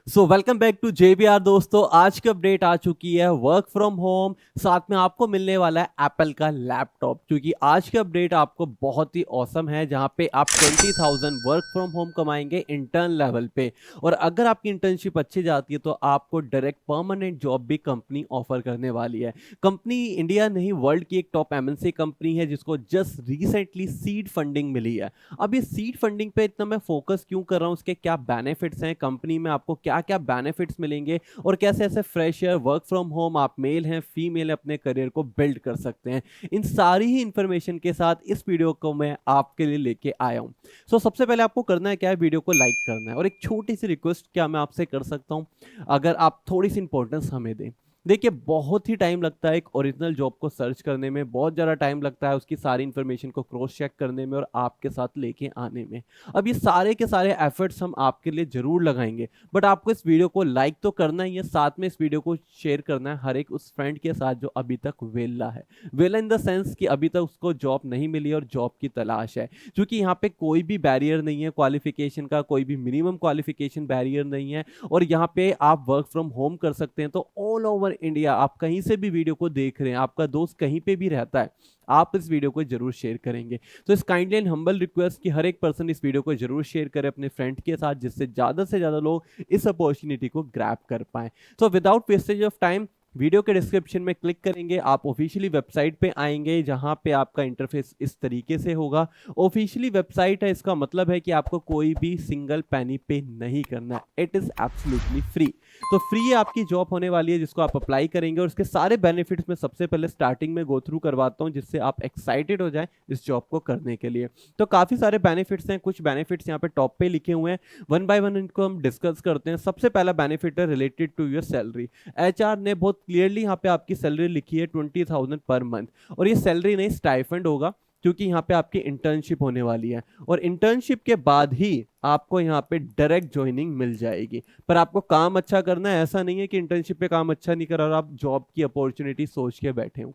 So welcome back to JBR दोस्तों। आज की अपडेट आ चुकी है वर्क फ्रॉम होम, साथ में आपको मिलने वाला है एप्पल का लैपटॉप। क्योंकि आज की अपडेट आपको बहुत ही औसम है, जहां पे आप 20,000 वर्क फ्रॉम होम कमाएंगे इंटर्न लेवल पे। और अगर आपकी इंटर्नशिप अच्छी जाती है तो आपको डायरेक्ट परमानेंट जॉब भी कंपनी ऑफर करने वाली है। कंपनी इंडिया नहीं, वर्ल्ड की एक टॉप MNC कंपनी है जिसको जस्ट रिसेंटली सीड फंडिंग मिली है। अब ये सीड फंडिंग पे इतना मैं फोकस क्यों कर रहा हूँ, उसके क्या बेनिफिट्स हैं, कंपनी में आपको क्या क्या बेनिफिट्स मिलेंगे और कैसे ऐसे फ्रेशर वर्क फ्रॉम होम, आप मेल हैं फीमेल, अपने करियर को बिल्ड कर सकते हैं, इन सारी ही इंफॉर्मेशन के साथ इस वीडियो को मैं आपके लिए लेके आया हूँ। सबसे पहले आपको करना है क्या है, वीडियो को लाइक करना है। और एक छोटी सी रिक्वेस्ट क्या मैं आपसे कर सकता हूँ, अगर आप थोड़ी सी इंपॉर्टेंस हमें दें। देखिए, बहुत ही टाइम लगता है एक ओरिजिनल जॉब को सर्च करने में, बहुत ज़्यादा टाइम लगता है उसकी सारी इन्फॉर्मेशन को क्रॉस चेक करने में और आपके साथ लेके आने में। अब ये सारे के सारे एफर्ट्स हम आपके लिए जरूर लगाएंगे, बट आपको इस वीडियो को लाइक तो करना ही है, साथ में इस वीडियो को शेयर करना है हर एक उस फ्रेंड के साथ जो अभी तक वेला है। वेला इन द सेंस कि अभी तक उसको जॉब नहीं मिली और जॉब की तलाश है। क्योंकि यहाँ पे कोई भी बैरियर नहीं है क्वालिफिकेशन का, कोई भी मिनिमम क्वालिफिकेशन बैरियर नहीं है। और यहाँ पे आप वर्क फ्रॉम होम कर सकते हैं। तो ऑल ओवर इंडिया आप कहीं से भी वीडियो को देख रहे हैं, आपका दोस्त कहीं पे भी रहता है, आप इस वीडियो को जरूर शेयर करेंगे। तो इस काइंडली एंड हम्बल रिक्वेस्ट कि हर एक पर्सन इस वीडियो को जरूर शेयर करे अपने फ्रेंड के साथ, जिससे ज्यादा से ज्यादा लोग इस अपॉर्चुनिटी को ग्रैब कर पाए। तो without wastage of time, video के डिस्क्रिप्शन में क्लिक करेंगे, आप ऑफिशियली वेबसाइट पे आएंगे, जहां पे आपका इंटरफेस इस तरीके से होगा। ऑफिशियली वेबसाइट है, इसका मतलब है कि आपको कोई भी सिंगल पैनी पे नहीं करना है, इट इज एब्सोल्युटली फ्री। तो फ्री आपकी जॉब होने वाली है जिसको आप अप्लाई करेंगे, और उसके सारे बेनिफिट्स में सबसे पहले स्टार्टिंग में गो थ्रू करवाता हूं, जिससे आप एक्साइटेड हो जाएं इस जॉब को करने के लिए। तो काफी सारे बेनिफिट्स हैं, कुछ बेनिफिट्स यहाँ पे टॉप पे लिखे हुए हैं, वन बाय वन इनको हम डिस्कस करते हैं। सबसे पहला बेनिफिट है related to your salary. HR ने बहुत क्लियरली यहाँ पे आपकी सैलरी लिखी है 20,000 पर मंथ। और ये सैलरी नहीं, स्टाइफंड होगा, क्योंकि यहाँ पे आपकी इंटर्नशिप होने वाली है। और इंटर्नशिप के बाद ही आपको यहाँ पे डायरेक्ट ज्वाइनिंग मिल जाएगी। पर आपको काम अच्छा करना है, ऐसा नहीं है कि इंटर्नशिप पे काम अच्छा नहीं करा और आप जॉब की अपॉर्चुनिटी सोच के बैठे हो।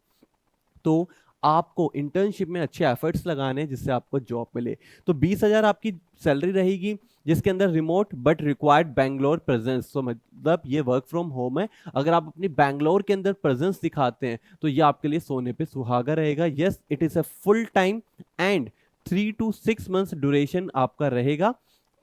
तो आपको इंटर्नशिप में अच्छे एफर्ट्स लगाने हैं जिससे आपको जॉब मिले। तो 20,000 आपकी सैलरी रहेगी, जिसके अंदर remote but required Bangalore presence. तो मतलब ये वर्क फ्रॉम होम है, अगर आप अपनी बैंगलोर के अंदर प्रेजेंस दिखाते हैं तो ये आपके लिए सोने पे सुहागा रहेगा। Yes, it is a full time and 3 to 6 months duration आपका रहेगा।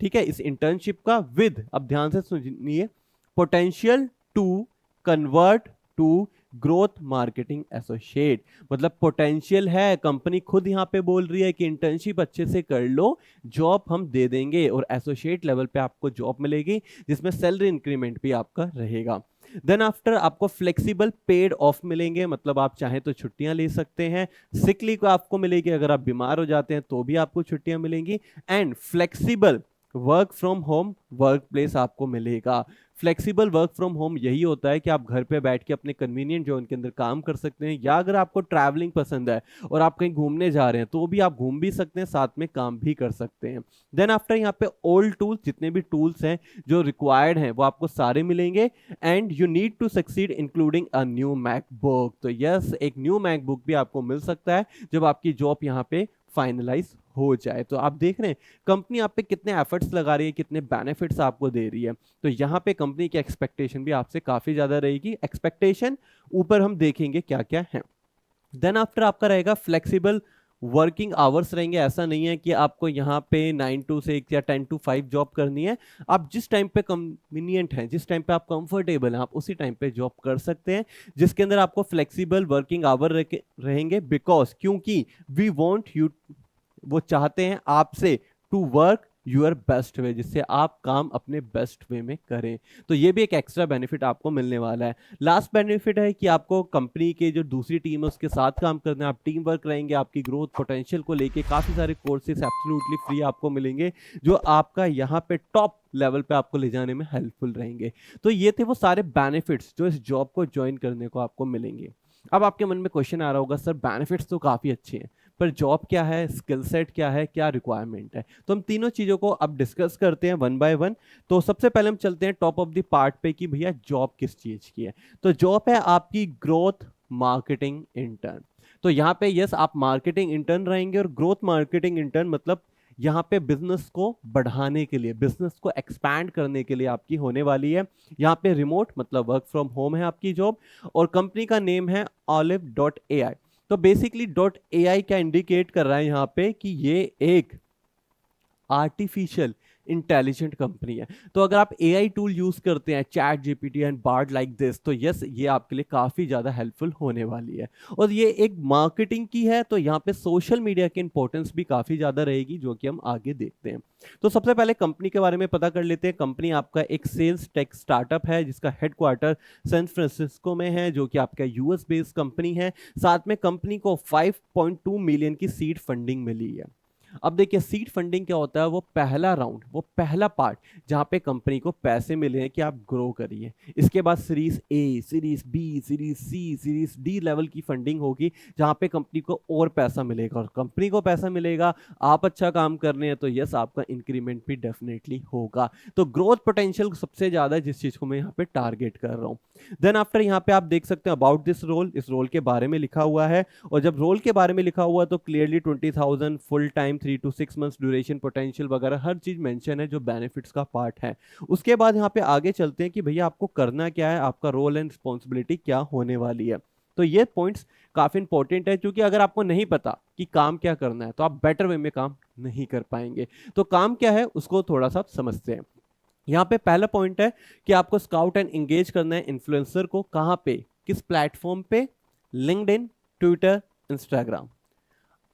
ठीक है, इस इंटर्नशिप का विद, अब ध्यान से सुनिए, potential to convert to growth marketing associate. मतलब पोटेंशियल है, कंपनी खुद यहां पे बोल रही है कि इंटर्नशिप अच्छे से कर लो, जॉब हम दे देंगे और एसोसिएट लेवल पे आपको जॉब मिलेगी, जिसमें सैलरी इंक्रीमेंट भी आपका रहेगा। देन आफ्टर आपको फ्लेक्सिबल पेड ऑफ मिलेंगे, मतलब आप चाहें तो छुट्टियां ले सकते हैं। सिक लीव आपको मिलेगी, अगर आप बीमार हो जाते हैं तो भी आपको छुट्टियां मिलेंगी। And flexible work from home work place आपको मिलेगा। फ्लेक्सिबल वर्क फ्रॉम होम यही होता है कि आप घर पे बैठ के अपने कन्वीनियंट जोन के अंदर काम कर सकते हैं, या अगर आपको ट्रैवलिंग पसंद है और आप कहीं घूमने जा रहे हैं तो भी आप घूम भी सकते हैं, साथ में काम भी कर सकते हैं। देन आफ्टर यहाँ पे ओल्ड टूल्स, जितने भी टूल्स हैं जो रिक्वायर्ड हैं वो आपको सारे मिलेंगे। And you need to succeed including a new MacBook. तो यस, एक न्यू मैकबुक भी आपको मिल सकता है जब आपकी जॉब यहाँ पे फाइनलाइज हो जाए। तो आप देख रहे हैं कंपनी आप पे कितने एफर्ट्स लगा रही है, कितने बेनिफिट्स आपको दे रही है। तो यहाँ पे कंपनी की एक्सपेक्टेशन भी आपसे काफी ज्यादा रहेगी। एक्सपेक्टेशन ऊपर हम देखेंगे क्या क्या है। देन आफ्टर आपका रहेगा फ्लेक्सिबल वर्किंग आवर्स रहेंगे। ऐसा नहीं है कि आपको यहाँ पे 9 to 6 या 10 to 5 जॉब करनी है। आप जिस टाइम पे कन्वीनियंट है, जिस टाइम पे आप कंफर्टेबल हैं, आप उसी टाइम पे जॉब कर सकते हैं, जिसके अंदर आपको फ्लेक्सिबल वर्किंग आवर रहेंगे। बिकॉज क्योंकि वी वॉन्ट यू, वो चाहते हैं आपसे to work your best way, जिससे आप काम अपने बेस्ट वे में करें। तो ये भी एक एक्स्ट्रा बेनिफिट आपको मिलने वाला है। लास्ट बेनिफिट है कि आपको कंपनी के जो दूसरी टीम है उसके साथ काम करना है, आप टीम वर्क रहेंगे, आपकी ग्रोथ पोटेंशियल को लेके काफी सारे कोर्सेज एब्सोल्युटली फ्री आपको मिलेंगे, जो आपका यहाँ पे टॉप लेवल पे आपको ले जाने में हेल्पफुल रहेंगे। तो ये थे वो सारे बेनिफिट्स जो इस जॉब को ज्वाइन करने को आपको मिलेंगे। अब आपके मन में क्वेश्चन आ रहा होगा, सर बेनिफिट्स तो काफी अच्छे हैं, पर जॉब क्या है, स्किल सेट क्या है, क्या रिक्वायरमेंट है। तो हम तीनों चीजों को अब डिस्कस करते हैं वन बाय वन। तो सबसे पहले हम चलते हैं टॉप ऑफ द पार्ट पे कि भैया जॉब किस चीज की है। तो जॉब है आपकी ग्रोथ मार्केटिंग इंटर्न। तो यहाँ पे यस, आप मार्केटिंग इंटर्न रहेंगे, और ग्रोथ मार्केटिंग इंटर्न मतलब यहाँ पे बिजनेस को बढ़ाने के लिए, बिजनेस को एक्सपैंड करने के लिए आपकी होने वाली है। यहाँ पे रिमोट मतलब वर्क फ्रॉम होम है आपकी जॉब, और कंपनी का नेम है olive.ai। तो बेसिकली .ai क्या इंडिकेट कर रहा है यहाँ पे कि ये एक आर्टिफिशियल इंटेलिजेंट कंपनी है। तो अगर आप एआई टूल यूज करते हैं, ChatGPT and Bard like this, तो यस, ये आपके लिए काफी ज्यादा हेल्पफुल होने वाली है। और ये एक मार्केटिंग की है, तो यहाँ पे सोशल मीडिया की इंपॉर्टेंस भी काफी ज्यादा रहेगी, जो कि हम आगे देखते हैं। तो सबसे पहले कंपनी के बारे में पता कर लेते हैं। कंपनी आपका एक सेल्स टेक स्टार्टअप है जिसका हेडक्वार्टर सैन फ्रांसिस्को में है, जो कि आपका यूएस बेस्ड कंपनी है। साथ में कंपनी को 5.2 मिलियन की सीड फंडिंग मिली है। अब देखिए, सीड फंडिंग क्या होता है, वो पहला राउंड, वो पहला पार्ट जहां पे कंपनी को पैसे मिले हैं कि आप ग्रो करिए। इसके बाद series A, series B, series C, series D level की फंडिंग होगी, जहां पे कंपनी को और पैसा मिलेगा, और कंपनी को पैसा मिलेगा, आप अच्छा काम कर रहे हैं तो यस, आपका इंक्रीमेंट भी डेफिनेटली होगा। तो ग्रोथ पोटेंशियल सबसे ज्यादा जिस चीज को मैं यहाँ पे टारगेट कर रहा हूँ। देन आफ्टर यहाँ पे आप देख सकते हैं अबाउट दिस रोल, इस रोल के बारे में लिखा हुआ है। और जब रोल के बारे में लिखा हुआ तो clearly 20,000 full time, 3 to 6 months duration, potential वगैरह हर चीज मेंशन है जो बेनिफिट्स का पार्ट है। उसके बाद यहाँ पे आगे चलते हैं कि भैया आपको करना क्या है, आपका रोल एंड रिस्पॉन्सिबिलिटी क्या होने वाली है। तो ये पॉइंट्स काफी इंपॉर्टेंट है, क्योंकि अगर आपको नहीं पता कि काम क्या करना है तो आप बेटर वे में काम नहीं कर पाएंगे। तो काम क्या है उसको थोड़ा सा समझते हैं। यहाँ पे पहला पॉइंट है कि आपको स्काउट एंड एंगेज करना है इन्फ्लुएंसर को। कहाँ पे, किस प्लेटफॉर्म पे? LinkedIn, Twitter, Instagram.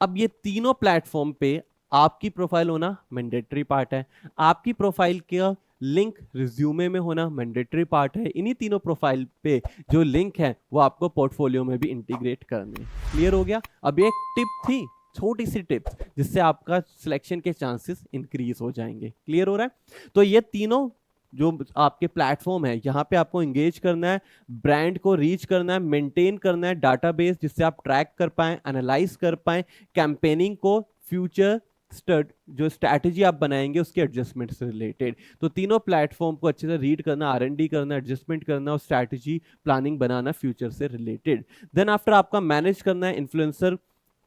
अब ये तीनों प्लेटफॉर्म पे आपकी प्रोफाइल होना मैंडेटरी पार्ट है। आपकी प्रोफाइल का लिंक रिज्यूमे में होना मैंडेटरी पार्ट है। इन्हीं तीनों प्रोफाइल पे जो लिंक है वो आपको पोर्टफोलियो में भी इंटीग्रेट करने। क्लियर हो गया? अब ये एक टिप थी, छोटी सी टिप्स, जिससे आपका सिलेक्शन के चांसेस इंक्रीज हो जाएंगे। क्लियर हो रहा है? तो ये तीनों जो आपके प्लेटफॉर्म है, यहाँ पे आपको एंगेज करना है, ब्रांड को रीच करना है, मेंटेन करना है डाटाबेस जिससे आप ट्रैक कर पाएं, एनालाइज कर पाएं कैंपेनिंग को, फ्यूचर जो स्ट्रैटेजी आप बनाएंगे उसके एडजस्टमेंट से रिलेटेड। तो तीनों प्लेटफॉर्म को अच्छे से रीड करना, R&D करना, एडजस्टमेंट करना और स्ट्रैटेजी प्लानिंग बनाना फ्यूचर से रिलेटेड। देन आफ्टर आपका मैनेज करना है इन्फ्लुएंसर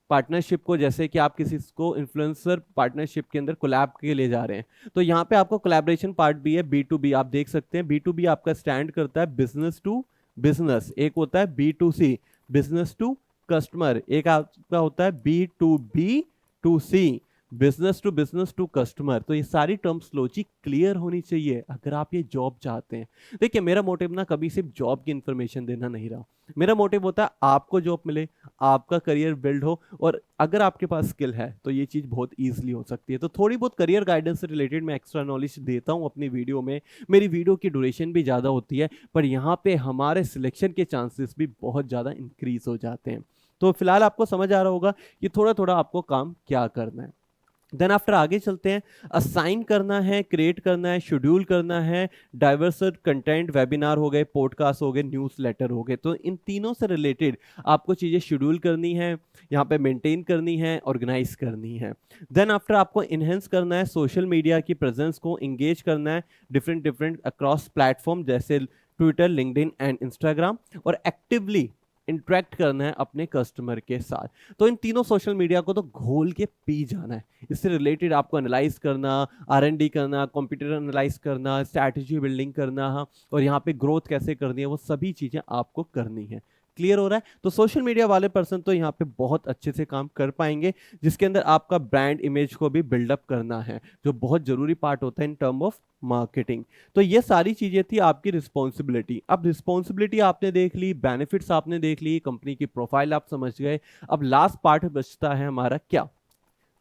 पार्टनरशिप को, जैसे कि आप किसी को इन्फ्लुएंसर पार्टनरशिप के अंदर कोलैब के लिए जा रहे हैं, तो यहाँ पे आपको कोलैबोरेशन पार्ट भी है, B2B। आप देख सकते हैं B2B आपका स्टैंड करता है बिजनेस टू बिजनेस, एक होता है B2C, बिजनेस टू कस्टमर, एक आपका होता है B2B2C, बिजनेस टू कस्टमर। तो ये सारी टर्म्स लॉजिक क्लियर होनी चाहिए अगर आप ये जॉब चाहते हैं। देखिए, मेरा मोटिव ना कभी सिर्फ जॉब की इंफॉर्मेशन देना नहीं रहा, मेरा मोटिव होता है आपको जॉब मिले, आपका करियर बिल्ड हो, और अगर आपके पास स्किल है तो ये चीज़ बहुत ईजिली हो सकती है। तो थोड़ी बहुत करियर गाइडेंस से रिलेटेड मैं एक्स्ट्रा नॉलेज देता हूँ अपनी वीडियो में। मेरी वीडियो की ड्यूरेशन भी ज़्यादा होती है, पर यहाँ पे हमारे सिलेक्शन के चांसेस भी बहुत ज़्यादा इंक्रीज हो जाते हैं। तो फिलहाल आपको समझ आ रहा होगा कि थोड़ा थोड़ा आपको काम क्या करना है। देन आफ्टर आगे चलते हैं। असाइन करना है, क्रिएट करना है, शेड्यूल करना है, डाइवर्सिटी कंटेंट, वेबिनार हो गए, पॉडकास्ट हो गए, न्यूज़ लेटर हो गए। तो इन तीनों से रिलेटेड आपको चीज़ें शेड्यूल करनी है, यहाँ पे मेंटेन करनी है, ऑर्गेनाइज करनी है। देन आफ्टर आपको इन्हेंस करना है सोशल मीडिया की प्रेजेंस को, इंगेज करना है डिफरेंट अक्रॉस प्लेटफॉर्म जैसे ट्विटर, लिंक्डइन एंड इंस्टाग्राम, और एक्टिवली इंटरेक्ट करना है अपने कस्टमर के साथ। तो इन तीनों सोशल मीडिया को तो घोल के पी जाना है। इससे रिलेटेड आपको एनालाइज करना, R&D करना, कंप्यूटर एनालाइज करना, स्ट्रैटेजी बिल्डिंग करना, और यहाँ पे ग्रोथ कैसे करनी है, वो सभी चीज़ें आपको करनी है। क्लियर हो रहा है? तो सोशल मीडिया वाले पर्सन तो यहाँ पे बहुत अच्छे से काम कर पाएंगे, जिसके अंदर आपका ब्रांड इमेज को भी बिल्डअप करना है, जो बहुत जरूरी पार्ट होता है इन टर्म ऑफ मार्केटिंग। तो ये सारी चीजें थी आपकी रिस्पॉन्सिबिलिटी। अब रिस्पॉन्सिबिलिटी आपने देख ली, बेनिफिट्स आपने देख ली, कंपनी की प्रोफाइल आप समझ गए। अब लास्ट पार्ट बचता है हमारा क्या?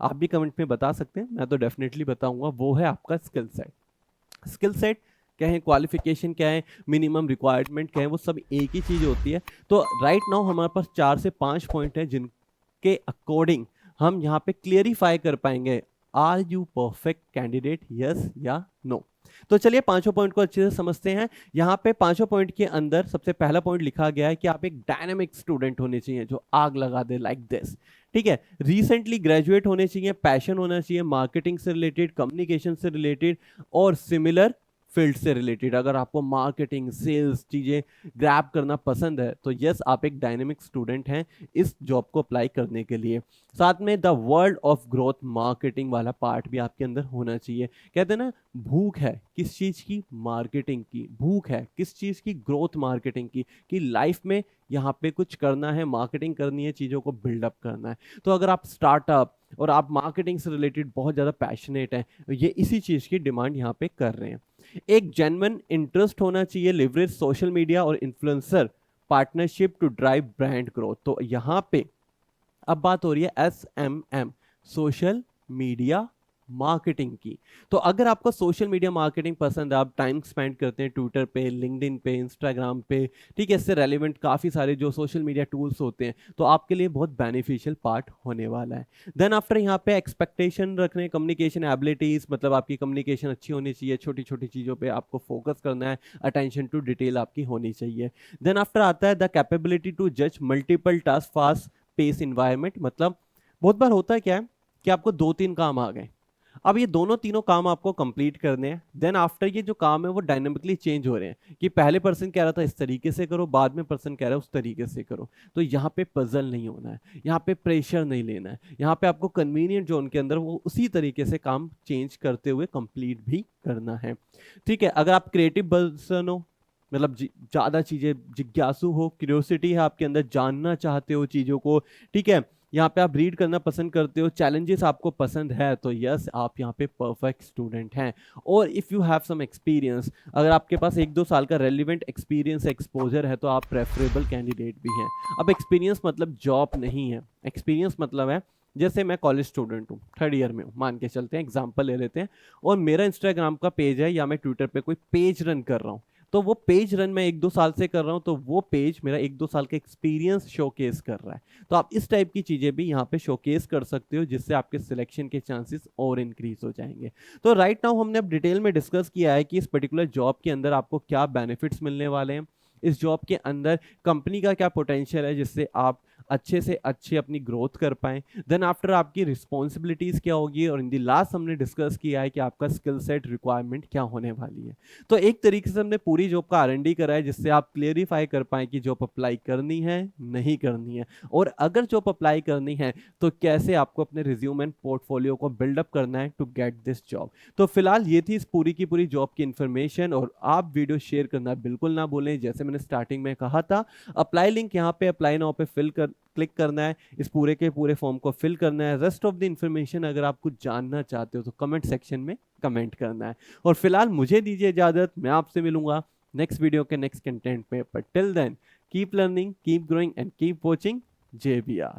आप भी कमेंट में बता सकते हैं, मैं तो डेफिनेटली बताऊंगा। वो है आपका स्किल सेट। स्किल सेट क्या है, क्वालिफिकेशन क्या है, मिनिमम रिक्वायरमेंट क्या है, वो सब एक ही चीज होती है। तो राइट नाउ हमारे पास 4 से 5 पॉइंट है जिनके अकॉर्डिंग हम यहाँ पे क्लियरिफाई कर पाएंगे are you perfect candidate, yes या नो। तो चलिए पांचों पॉइंट को अच्छे से समझते हैं। यहाँ पे पांचों पॉइंट के अंदर सबसे पहला पॉइंट लिखा गया है कि आप एक डायनामिक स्टूडेंट होने चाहिए जो आग लगा दे, लाइक दिस। ठीक है, रिसेंटली ग्रेजुएट होने चाहिए, पैशन होना चाहिए मार्केटिंग से रिलेटेड, कम्युनिकेशन से रिलेटेड और सिमिलर फील्ड से रिलेटेड, अगर आपको मार्केटिंग सेल्स चीज़ें ग्रैब करना पसंद है तो यस, आप एक डायनेमिक स्टूडेंट हैं इस जॉब को अप्लाई करने के लिए। साथ में the world of growth marketing वाला पार्ट भी आपके अंदर होना चाहिए। कहते हैं ना, भूख है किस चीज़ की? मार्केटिंग की। भूख है किस चीज़ की? ग्रोथ मार्केटिंग की, कि लाइफ में यहाँ पे कुछ करना है, मार्केटिंग करनी है, चीज़ों को बिल्डअप करना है। तो अगर आप स्टार्टअप और आप मार्केटिंग से रिलेटेड बहुत ज़्यादा पैशनेट हैं, ये इसी चीज़ की डिमांड यहाँ पे कर रहे हैं। एक जेन्युइन इंटरेस्ट होना चाहिए, लिवरेज सोशल मीडिया और influencer partnership to drive brand growth. तो यहाँ पे अब बात हो रही है SMM, सोशल मीडिया मार्केटिंग की। तो अगर आपको सोशल मीडिया मार्केटिंग पसंद है, आप टाइम स्पेंड करते हैं ट्विटर पे, लिंक्डइन पे, इंस्टाग्राम पे, ठीक है, इससे रेलिवेंट काफ़ी सारे जो सोशल मीडिया टूल्स होते हैं, तो आपके लिए बहुत बेनिफिशियल पार्ट होने वाला है। देन आफ्टर यहाँ पे एक्सपेक्टेशन रखने, कम्युनिकेशन एबिलिटीज़, मतलब आपकी कम्युनिकेशन अच्छी होनी चाहिए, छोटी छोटी चीज़ों पर आपको फोकस करना है, अटेंशन टू डिटेल आपकी होनी चाहिए। देन आफ्टर आता है द कैपेबिलिटी टू जज multiple task fast pace environment. मतलब बहुत बार होता है क्या है कि आपको 2-3 काम आ गए, अब ये दोनों तीनों काम आपको कंप्लीट करने हैं। देन आफ्टर ये जो काम है वो डायनेमिकली चेंज हो रहे हैं, कि पहले पर्सन कह रहा था इस तरीके से करो, बाद में पर्सन कह रहा है उस तरीके से करो। तो यहाँ पे पजल नहीं होना है, यहाँ पे प्रेशर नहीं लेना है, यहाँ पे आपको कन्वीनियंट जोन के अंदर वो उसी तरीके से काम चेंज करते हुए कंप्लीट भी करना है। ठीक है, अगर आप क्रिएटिव पर्सन हो, मतलब ज़्यादा चीज़ें जिज्ञासु हो, क्यूरियोसिटी है आपके अंदर, जानना चाहते हो चीज़ों को, ठीक है, यहाँ पे आप रीड करना पसंद करते हो, चैलेंजेस आपको पसंद है, तो यस, आप यहाँ पे परफेक्ट स्टूडेंट हैं। और if you have some experience, अगर आपके पास 1-2 साल का रेलिवेंट एक्सपीरियंस एक्सपोजर है, तो आप प्रेफरेबल कैंडिडेट भी हैं। अब एक्सपीरियंस मतलब जॉब नहीं है, एक्सपीरियंस मतलब है, जैसे मैं कॉलेज स्टूडेंट हूँ, 3rd ईयर में हूँ, मान के चलते हैं, एग्जाम्पल ले लेते हैं, और मेरा इंस्टाग्राम का पेज है या मैं ट्विटर पे कोई पेज रन कर रहा हूँ, तो वो पेज रन मैं 1-2 साल से कर रहा हूँ, तो वो पेज मेरा 1-2 साल का एक्सपीरियंस शोकेस कर रहा है। तो आप इस टाइप की चीज़ें भी यहाँ पे शोकेस कर सकते हो, जिससे आपके सिलेक्शन के चांसेस और इंक्रीज हो जाएंगे। तो राइट नाउ हमने अब डिटेल में डिस्कस किया है कि इस पर्टिकुलर जॉब के अंदर आपको क्या बेनिफिट्स मिलने वाले हैं, इस जॉब के अंदर कंपनी का क्या पोटेंशियल है जिससे आप अच्छे से अच्छे अपनी ग्रोथ कर पाएं। देन आफ्टर आपकी रिस्पॉन्सिबिलिटीज़ क्या होगी, और इन दी लास्ट हमने डिस्कस किया है कि आपका स्किल सेट रिक्वायरमेंट क्या होने वाली है। तो एक तरीके से हमने पूरी जॉब का R&D करा है, जिससे आप क्लियरिफाई कर पाएँ कि जॉब अप्लाई करनी है नहीं करनी है, और अगर जॉब अप्लाई करनी है तो कैसे आपको अपने रिज्यूम एंड पोर्टफोलियो को बिल्डअप करना है टू गेट दिस जॉब। तो फिलहाल ये थी इस पूरी की पूरी जॉब की इन्फॉर्मेशन, और आप वीडियो शेयर करना बिल्कुल ना भूलें। जैसे मैंने स्टार्टिंग में कहा था, अप्लाई लिंक यहाँ पे अप्लाई नाउ पे क्लिक करना है, इस पूरे के पूरे फॉर्म को फिल करना है। रेस्ट ऑफ द इन्फॉर्मेशन अगर आप कुछ जानना चाहते हो तो कमेंट सेक्शन में कमेंट करना है। और फिलहाल मुझे दीजिए इजाजत, मैं आपसे मिलूंगा नेक्स्ट वीडियो के नेक्स्ट कंटेंट पे, but till then keep learning, keep growing and keep watching JBR।